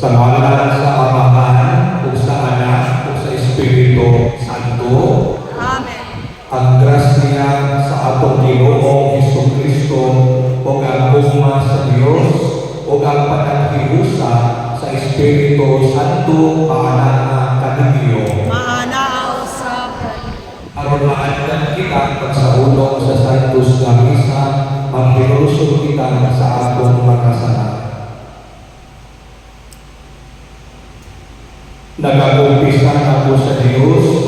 Sa ngalan sa Amahan, o sa Anak, o sa Espiritu Santo. Amen. Ang grasya sa atong Ginoong Jesucristo o ang gugma sa Dios o ang panaghiusa sa Espiritu Santo paanana kaninyo. Maanaaw sa Aron maandan kita pagsahulog sa Santos nga Misa, maghilusog kita sa atong makasalanan. Nagagumpisan ako sa Diyos